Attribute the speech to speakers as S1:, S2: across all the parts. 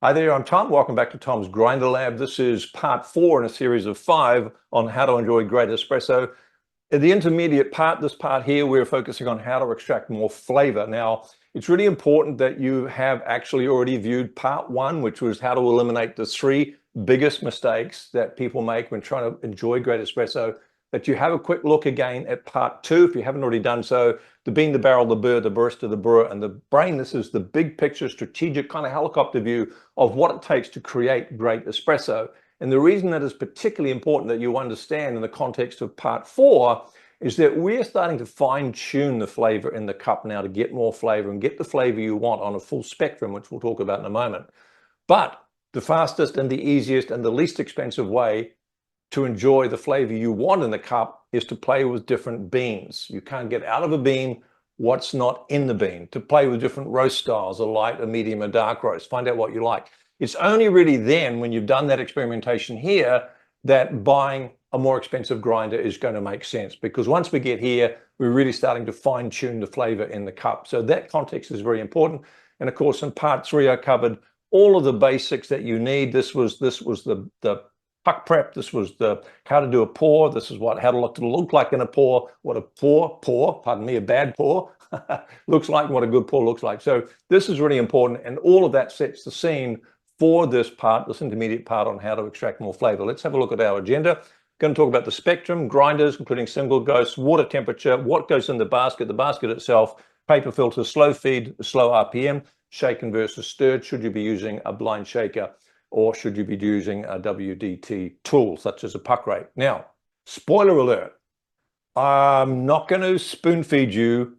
S1: Hi there, I'm Tom. Welcome back to Tom's Grinder Lab. This is part 4 in a series of 5 on how to enjoy great espresso. In the intermediate part, this part here, we're focusing on how to extract more flavor. Now, it's really important that you have actually already viewed part 1, which was how to eliminate the 3 biggest mistakes that people make when trying to enjoy great espresso. That you have a quick look again at part 2 if you haven't already done so. The bean, the barrel, the burr, the barista, the brewer, and the brain. This is the big picture, strategic kind of helicopter view of what it takes to create great espresso. And the reason that is particularly important that you understand in the context of part 4 is that we're starting to fine tune the flavor in the cup now to get more flavor and get the flavor you want on a full spectrum, which we'll talk about in a moment. But the fastest and the easiest and the least expensive way to enjoy the flavor you want in the cup is to play with different beans. You can't get out of a bean what's not in the bean. To play with different roast styles, a light, a medium, a dark roast. Find out what you like. It's only really then, when you've done that experimentation here, that buying a more expensive grinder is going to make sense. Because once we get here, we're really starting to fine tune the flavor in the cup. So that context is very important. And of course, in part 3, I covered all of the basics that you need. This was the puck prep. This was the how to do a pour. This is how to look like in a pour, what a pardon me, a bad pour looks like, and what a good pour looks like. So this is really important, and all of that sets the scene for this part, this intermediate part on how to extract more flavor. Let's have a look at our agenda. Going to talk about the spectrum, grinders, including single ghost, water temperature, what goes in the basket itself, paper filter, slow feed, slow RPM, shaken versus stirred. Should you be using a blind shaker, or should you be using a WDT tool such as a puck rate? Now, spoiler alert, I'm not going to spoon feed you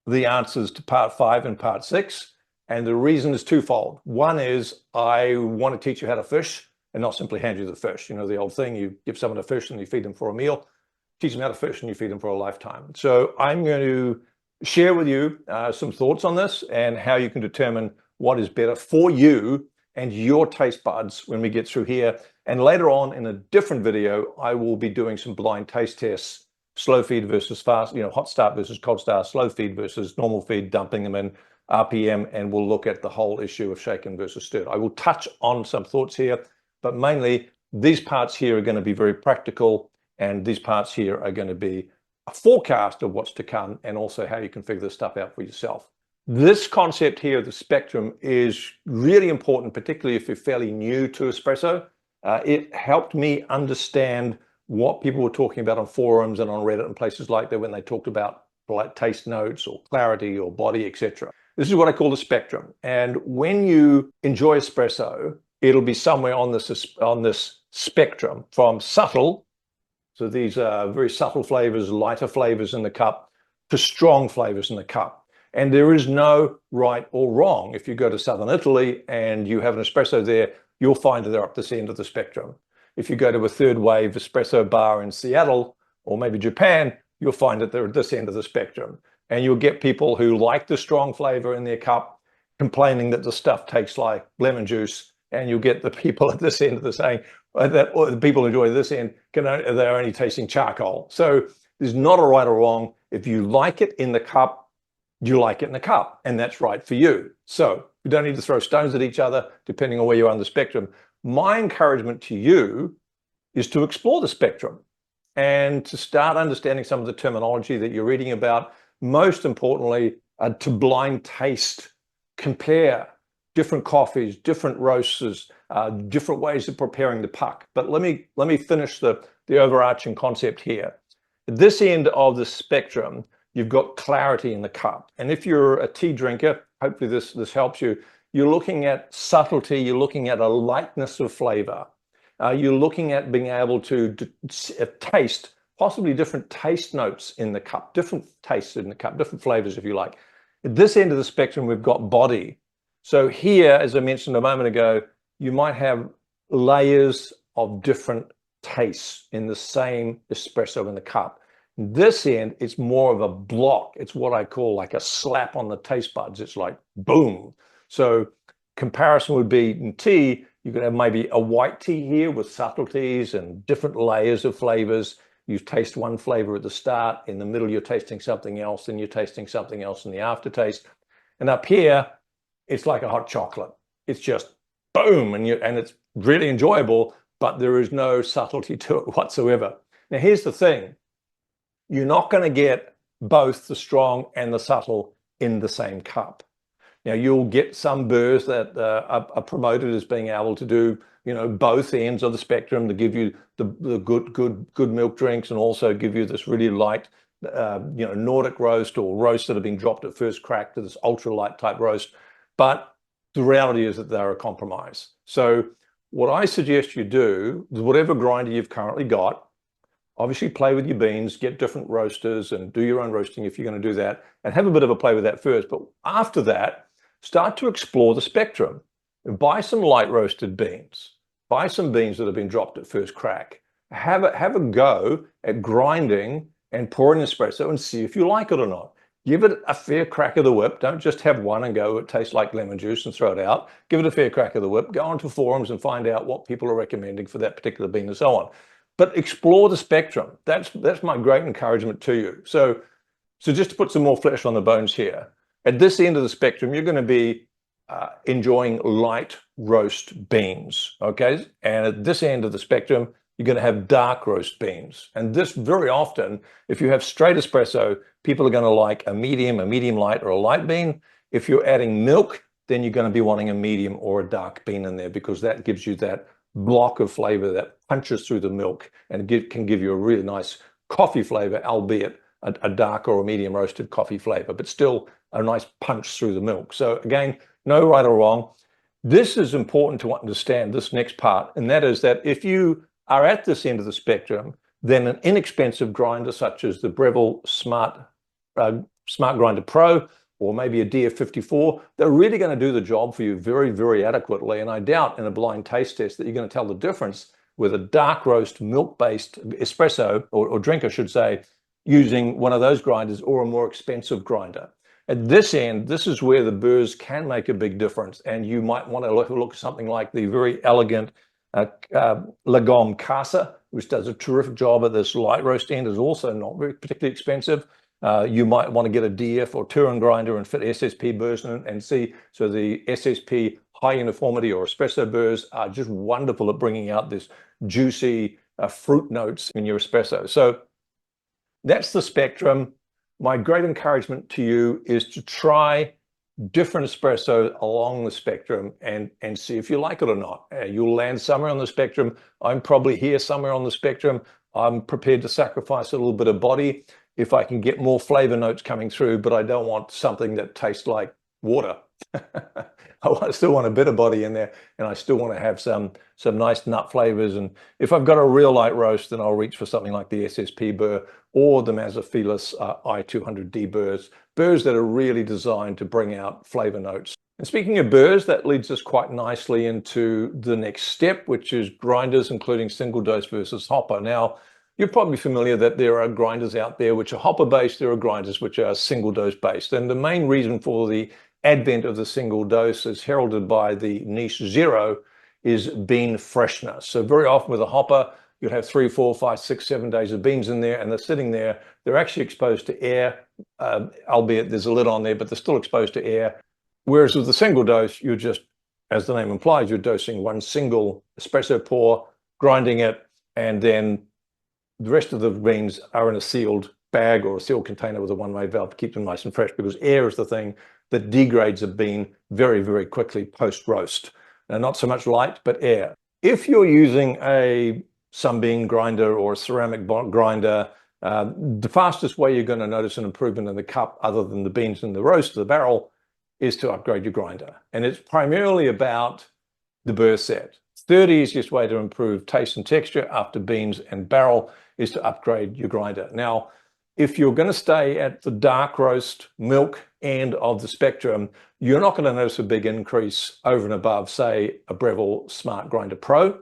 S1: the answers to part 5 and part 6. And the reason is twofold. One is I want to teach you how to fish and not simply hand you the fish. You know, the old thing, you give someone a fish and you feed them for a meal, teach them how to fish and you feed them for a lifetime. So I'm going to share with you some thoughts on this and how you can determine what is better for you and your taste buds when we get through here. And later on in a different video, I will be doing some blind taste tests, slow feed versus fast, hot start versus cold start, slow feed versus normal feed, dumping them in RPM, and we'll look at the whole issue of shaken versus stirred. I will touch on some thoughts here, but mainly these parts here are going to be very practical, and these parts here are going to be a forecast of what's to come and also how you can figure this stuff out for yourself. This concept here of the spectrum is really important, particularly if you're fairly new to espresso. It helped me understand what people were talking about on forums and on Reddit and places like that when they talked about like taste notes or clarity or body, etc. This is what I call the spectrum. And when you enjoy espresso, it'll be somewhere on this spectrum from subtle, so these are very subtle flavors, lighter flavors in the cup, to strong flavors in the cup. And there is no right or wrong. If you go to southern Italy and you have an espresso there, you'll find that they're up this end of the spectrum. If you go to a third wave espresso bar in Seattle or maybe Japan, you'll find that they're at this end of the spectrum. And you'll get people who like the strong flavor in their cup complaining that the stuff tastes like lemon juice. And you'll get the people at this end of the saying that, or the people who enjoy this end, they're only tasting charcoal. So there's not a right or wrong. If you like it in the cup, you like it in the cup, and that's right for you. So you don't need to throw stones at each other depending on where you are on the spectrum. My encouragement to you is to explore the spectrum and to start understanding some of the terminology that you're reading about. Most importantly, to blind taste, compare different coffees, different roasters, different ways of preparing the puck. But let me finish the overarching concept here. At this end of the spectrum, you've got clarity in the cup. And if you're a tea drinker, hopefully this helps you. You're looking at subtlety, you're looking at a lightness of flavor. You're looking at being able to taste possibly different taste notes in the cup, different tastes in the cup, different flavors if you like. At this end of the spectrum, we've got body. So here, as I mentioned a moment ago, you might have layers of different tastes in the same espresso in the cup. This end, it's more of a block. It's what I call like a slap on the taste buds. It's like boom. So comparison would be in tea, you could have maybe a white tea here with subtleties and different layers of flavors. You taste one flavor at the start, in the middle you're tasting something else, and you're tasting something else in the aftertaste. And up here, it's like a hot chocolate. It's just boom, and it's really enjoyable, but there is no subtlety to it whatsoever. Now, here's the thing. You're not going to get both the strong and the subtle in the same cup. Now, you'll get some burrs that are promoted as being able to do, both ends of the spectrum, to give you the good milk drinks and also give you this really light, Nordic roast or roast that have been dropped at first crack to this ultra light type roast. But the reality is that they're a compromise. So what I suggest you do is whatever grinder you've currently got, obviously play with your beans, get different roasters and do your own roasting if you're going to do that, and have a bit of a play with that first. But after that, start to explore the spectrum. Buy some light roasted beans. Buy some beans that have been dropped at first crack. Have a go at grinding and pouring espresso and see if you like it or not. Give it a fair crack of the whip. Don't just have one and go, it tastes like lemon juice, and throw it out. Give it a fair crack of the whip. Go onto forums and find out what people are recommending for that particular bean and so on. But explore the spectrum. That's my great encouragement to you. So just to put some more flesh on the bones here, at this end of the spectrum, you're going to be enjoying light roast beans, okay? And at this end of the spectrum, you're going to have dark roast beans. And this very often, if you have straight espresso, people are going to like a medium light, or a light bean. If you're adding milk, then you're going to be wanting a medium or a dark bean in there, because that gives you that block of flavor that punches through the milk and can give you a really nice coffee flavor, albeit a dark or a medium roasted coffee flavor, but still a nice punch through the milk. So again, no right or wrong. This is important to understand, this next part, and that is that if you are at this end of the spectrum, then an inexpensive grinder such as the Breville Smart Grinder Pro, or maybe a DF54, they're really going to do the job for you very, very adequately. And I doubt in a blind taste test that you're going to tell the difference with a dark roast milk-based espresso, or drink, I should say, using one of those grinders or a more expensive grinder. At this end, this is where the burrs can make a big difference. And you might want to look at something like the very elegant Lagom Casa, which does a terrific job at this light roast end, is also not very particularly expensive. You might want to get a DF or Turin grinder and fit SSP burrs in and see. So the SSP high uniformity or espresso burrs are just wonderful at bringing out this juicy fruit notes in your espresso. So that's the spectrum. My great encouragement to you is to try different espresso along the spectrum and see if you like it or not. You'll land somewhere on the spectrum. I'm probably here somewhere on the spectrum. I'm prepared to sacrifice a little bit of body if I can get more flavor notes coming through, but I don't want something that tastes like water. I still want a bit of body in there, and I still want to have some nice nut flavors. And if I've got a real light roast, then I'll reach for something like the SSP burr or the Mazophilis I200D burrs that are really designed to bring out flavor notes. And speaking of burrs, that leads us quite nicely into the next step, which is grinders, including single dose versus hopper. Now, you're probably familiar that there are grinders out there which are hopper based. There are grinders which are single dose based. And the main reason for the advent of the single dose, as heralded by the niche zero, is bean freshness. So very often with a hopper, you'll have 3, 4, 5, 6, 7 days of beans in there, and they're sitting there. They're actually exposed to air, albeit there's a lid on there, but they're still exposed to air. Whereas with the single dose, you're just, as the name implies, you're dosing one single espresso pour, grinding it, and then the rest of the beans are in a sealed bag or a sealed container with a one-way valve to keep them nice and fresh, because air is the thing that degrades a bean very, very quickly post-roast. Now, not so much light, but air. If you're using a sunbeam grinder or a ceramic grinder, the fastest way you're going to notice an improvement in the cup, other than the beans in the roast of the barrel, is to upgrade your grinder. And it's primarily about the burr set. Third easiest way to improve taste and texture after beans and barrel is to upgrade your grinder. Now, if you're going to stay at the dark roast milk end of the spectrum, you're not going to notice a big increase over and above, say, a Breville Smart Grinder Pro.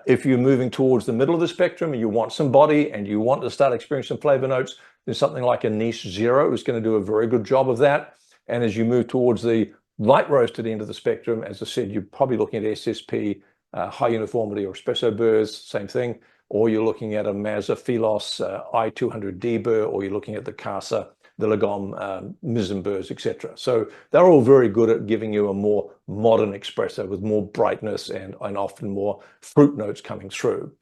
S1: If you're moving towards the middle of the spectrum and you want some body and you want to start experiencing some flavor notes, then something like a Niche Zero is going to do a very good job of that. And as you move towards the light roasted end of the spectrum, as I said, you're probably looking at SSP, high uniformity or espresso burrs, same thing. Or you're looking at a Mazophilis I200D burr, or you're looking at the Casa the Lagom Mizenburgs, etc. So they're all very good at giving you a more modern espresso with more brightness and often more fruit notes coming through.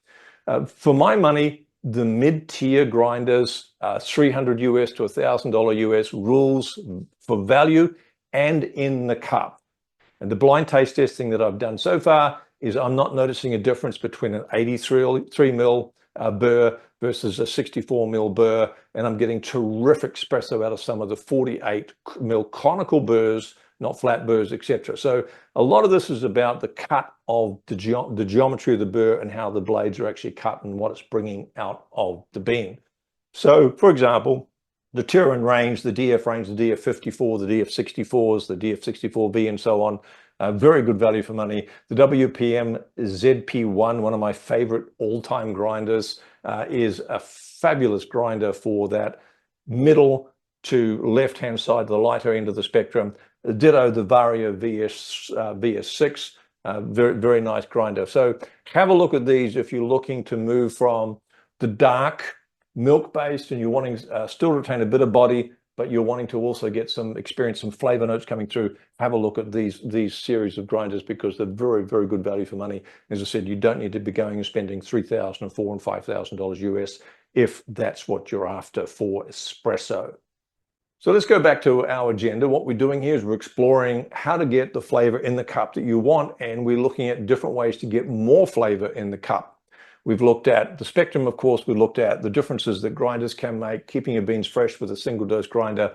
S1: For my money, the mid-tier grinders, 300 US to $1,000 US, rules for value and in the cup. And the blind taste testing that I've done so far is I'm not noticing a difference between an 83 mil burr versus a 64 mil burr, and I'm getting terrific espresso out of some of the 48 mil conical burrs, not flat burrs, etc. So a lot of this is about the cut of the geometry of the burr and how the blades are actually cut and what it's bringing out of the bean. So, for example, the Turin range, the DF range, the DF54, the DF64s, the DF64B, and so on, very good value for money. The WPM ZP1, one of my favorite all-time grinders, is a fabulous grinder for that middle to left-hand side, the lighter end of the spectrum. Ditto the Vario VS6, very, very nice grinder. So have a look at these if you're looking to move from the dark milk-based and you're wanting still retain a bit of body, but you're wanting to also get some experience, some flavor notes coming through. Have a look at these series of grinders because they're very, very good value for money. As I said, you don't need to be going and spending $3,000 and $4,000 and $5,000 US if that's what you're after for espresso. So let's go back to our agenda. What we're doing here is we're exploring how to get the flavor in the cup that you want, and we're looking at different ways to get more flavor in the cup. We've looked at the spectrum, of course. We looked at the differences that grinders can make, keeping your beans fresh with a single dose grinder.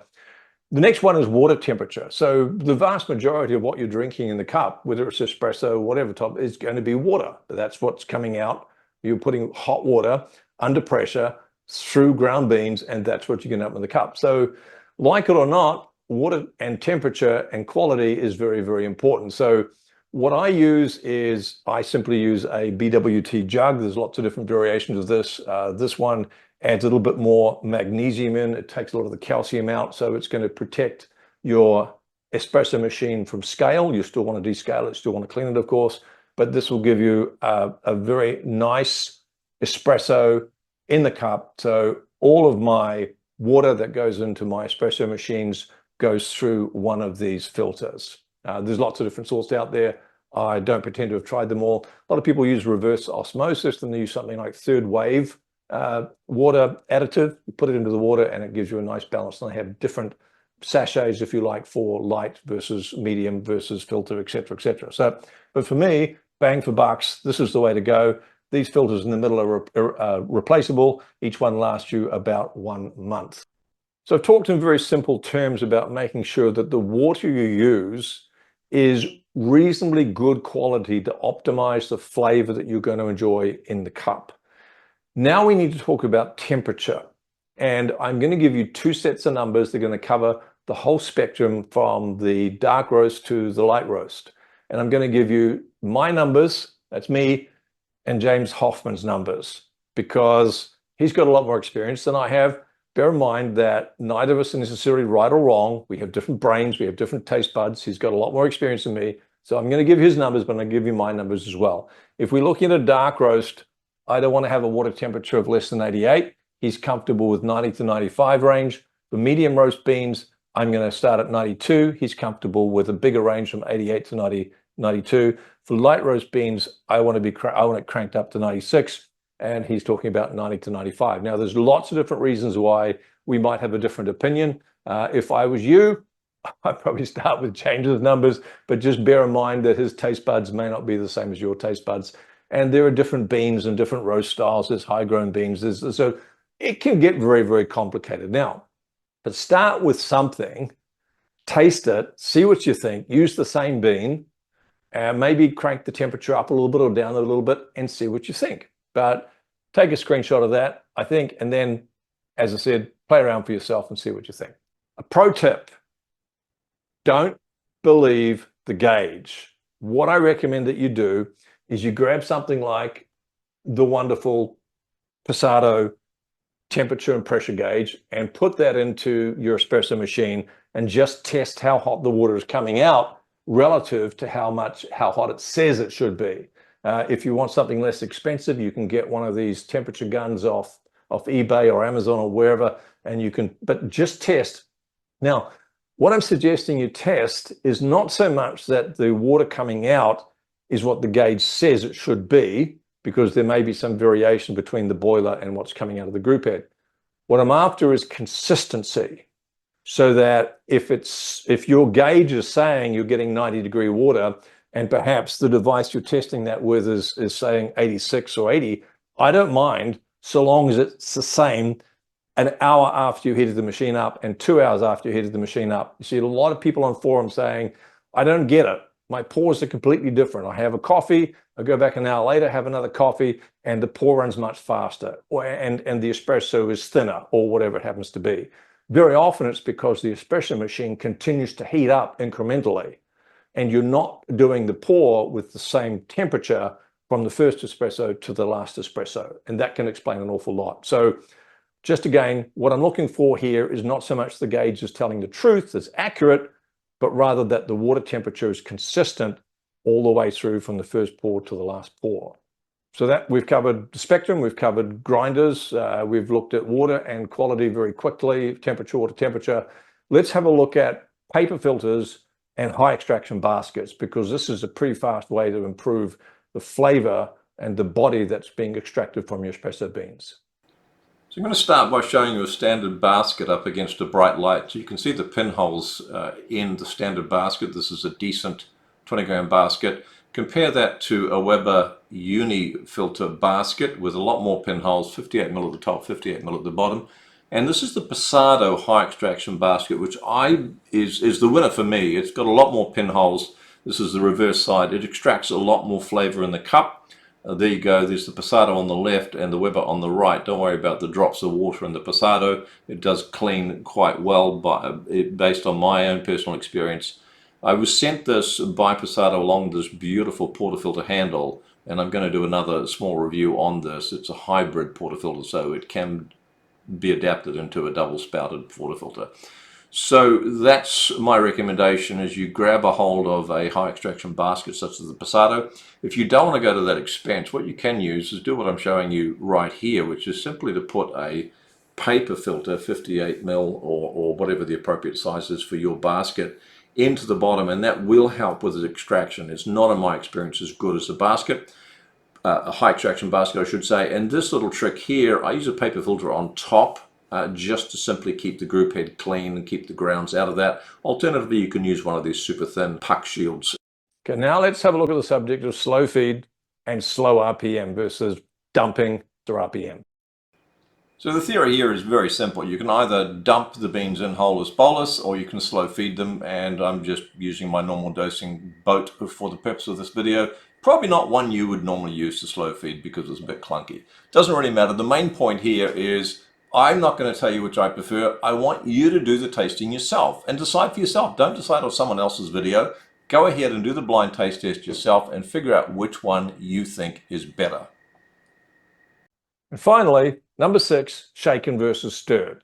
S1: The next one is water temperature. So the vast majority of what you're drinking in the cup, whether it's espresso, whatever type, is going to be water. That's what's coming out. You're putting hot water under pressure through ground beans, and that's what you're going to up in the cup. So like it or not, water and temperature and quality is very, very important. So what I use is I simply use a BWT jug. There's lots of different variations of this. This one adds a little bit more magnesium in. It takes a lot of the calcium out, so it's going to protect your espresso machine from scale. You still want to descale it, still want to clean it, of course, but this will give you a very nice espresso in the cup. So all of my water that goes into my espresso machines goes through one of these filters. There's lots of different sorts out there. I don't pretend to have tried them all. A lot of people use reverse osmosis, and they use something like third wave water additive. You put it into the water and it gives you a nice balance. And they have different sachets, if you like, for light versus medium versus filter, etc., etc. So, but for me, bang for bucks, this is the way to go. These filters in the middle are replaceable. Each one lasts you about 1 month. So I've talked in very simple terms about making sure that the water you use is reasonably good quality to optimize the flavor that you're going to enjoy in the cup. Now we need to talk about temperature. And I'm going to give you 2 sets of numbers. They're going to cover the whole spectrum from the dark roast to the light roast. And I'm going to give you my numbers, that's me, and James Hoffman's numbers, because he's got a lot more experience than I have. Bear in mind that neither of us are necessarily right or wrong. We have different brains, we have different taste buds. He's got a lot more experience than me. So I'm going to give his numbers, but I'm going to give you my numbers as well. If we're looking at a dark roast, I don't want to have a water temperature of less than 88. He's comfortable with 90 to 95 range. For medium roast beans, I'm going to start at 92. He's comfortable with a bigger range from 88 to 90, 92. For light roast beans, I want it cranked up to 96. And he's talking about 90 to 95. Now, there's lots of different reasons why we might have a different opinion. If I was you, I'd probably start with James's numbers, but just bear in mind that his taste buds may not be the same as your taste buds. And there are different beans and different roast styles. There's high-grown beans. So it can get very, very complicated. Now, but start with something, taste it, see what you think, use the same bean, and maybe crank the temperature up a little bit or down a little bit and see what you think. But take a screenshot of that, I think, and then, as I said, play around for yourself and see what you think. A pro tip, don't believe the gauge. What I recommend that you do is you grab something like the wonderful Pesado temperature and pressure gauge and put that into your espresso machine and just test how hot the water is coming out relative to how hot it says it should be. If you want something less expensive, you can get one of these temperature guns off off eBay or Amazon or wherever, and you can, but just test. Now, what I'm suggesting you test is not so much that the water coming out is what the gauge says it should be, because there may be some variation between the boiler and what's coming out of the group head. What I'm after is consistency, so that if your gauge is saying you're getting 90-degree water, and perhaps the device you're testing that with is saying 86 or 80, I don't mind, so long as it's the same an hour after you heated the machine up and 2 hours after you heated the machine up. You see a lot of people on forums saying, I don't get it. My pours are completely different. I have a coffee, I go back an hour later, have another coffee, and the pour runs much faster, and the espresso is thinner, or whatever it happens to be. Very often it's because the espresso machine continues to heat up incrementally, and you're not doing the pour with the same temperature from the first espresso to the last espresso, and that can explain an awful lot. So just again, what I'm looking for here is not so much the gauge is telling the truth, it's accurate, but rather that the water temperature is consistent all the way through from the first pour to the last pour. So that we've covered the spectrum, we've covered grinders, we've looked at water and quality very quickly, temperature, water temperature. Let's have a look at paper filters and high extraction baskets, because this is a pretty fast way to improve the flavor and the body that's being extracted from your espresso beans.
S2: So I'm going to start by showing you a standard basket up against a bright light. So you can see the pinholes in the standard basket. This is a decent 20-gram basket. Compare that to a Weber unifilter basket with a lot more pinholes, 58 mil at the top, 58 mil at the bottom. And this is the Pesado high extraction basket, which is the winner for me. It's got a lot more pinholes. This is the reverse side. It extracts a lot more flavor in the cup. There you go, there's the Pesado on the left and the Weber on the right. Don't worry about the drops of water in the Pesado. It does clean quite well based on my own personal experience. I was sent this by Pesado along this beautiful portafilter handle, and I'm going to do another small review on this. It's a hybrid portafilter, so it can be adapted into a double spouted portafilter. So that's my recommendation, is you grab a hold of a high extraction basket such as the Pesado. If you don't want to go to that expense, what you can use is do what I'm showing you right here, which is simply to put a paper filter, 58 mil or whatever the appropriate size is for your basket, into the bottom, and that will help with the extraction. It's not, in my experience, as good as a basket, a high extraction basket I should say. And this little trick here, I use a paper filter on top, just to simply keep the group head clean and keep the grounds out of that. Alternatively, you can use one of these super thin puck shields.
S1: Okay, now let's have a look at the subject of slow feed and slow RPM versus dumping through RPM.
S2: So the theory here is very simple. You can either dump the beans in whole as bolus, or you can slow feed them, and I'm just using my normal dosing boat for the purpose of this video. Probably not one you would normally use to slow feed because it's a bit clunky. Doesn't really matter. The main point here is I'm not going to tell you which I prefer. I want you to do the tasting yourself and decide for yourself. Don't decide on someone else's video. Go ahead and do the blind taste test yourself and figure out which one you think is better.
S1: And finally, number 6, shaken versus stirred.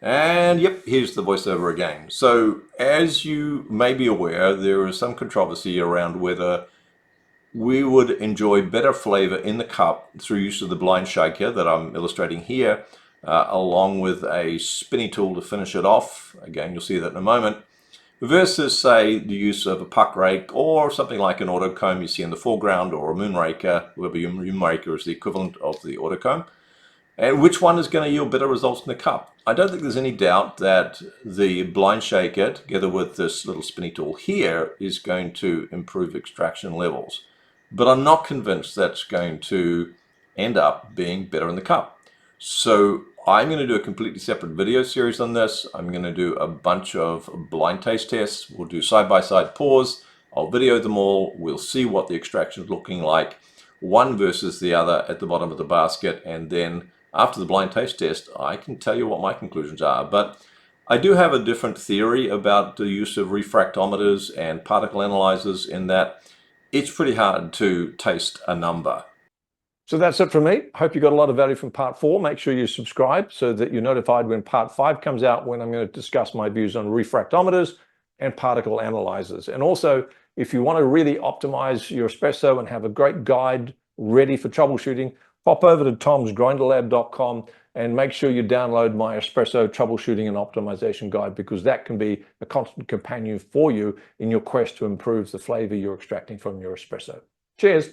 S2: And yep, here's the voiceover again. So as you may be aware, there is some controversy around whether we would enjoy better flavor in the cup through use of the blind shaker that I'm illustrating here, along with a spinny tool to finish it off. Again, you'll see that in a moment. Versus, say, the use of a puck rake or something like an AutoComb you see in the foreground, or a moonraker, whether your moonraker is the equivalent of the AutoComb. And which one is going to yield better results in the cup? I don't think there's any doubt that the blind shaker, together with this little spinny tool here, is going to improve extraction levels. But I'm not convinced that's going to end up being better in the cup. So I'm going to do a completely separate video series on this. I'm going to do a bunch of blind taste tests. We'll do side-by-side pours. I'll video them all. We'll see what the extraction is looking like, one versus the other at the bottom of the basket. And then after the blind taste test, I can tell you what my conclusions are. But I do have a different theory about the use of refractometers and particle analyzers, in that it's pretty hard to taste a number.
S1: So that's it from me. Hope you got a lot of value from part 4. Make sure you subscribe so that you're notified when part 5 comes out, when I'm going to discuss my views on refractometers and particle analyzers. And also, if you want to really optimize your espresso and have a great guide ready for troubleshooting, pop over to tomsgrinderlab.com and make sure you download my Espresso troubleshooting and optimization guide, because that can be a constant companion for you in your quest to improve the flavor you're extracting from your espresso. Cheers.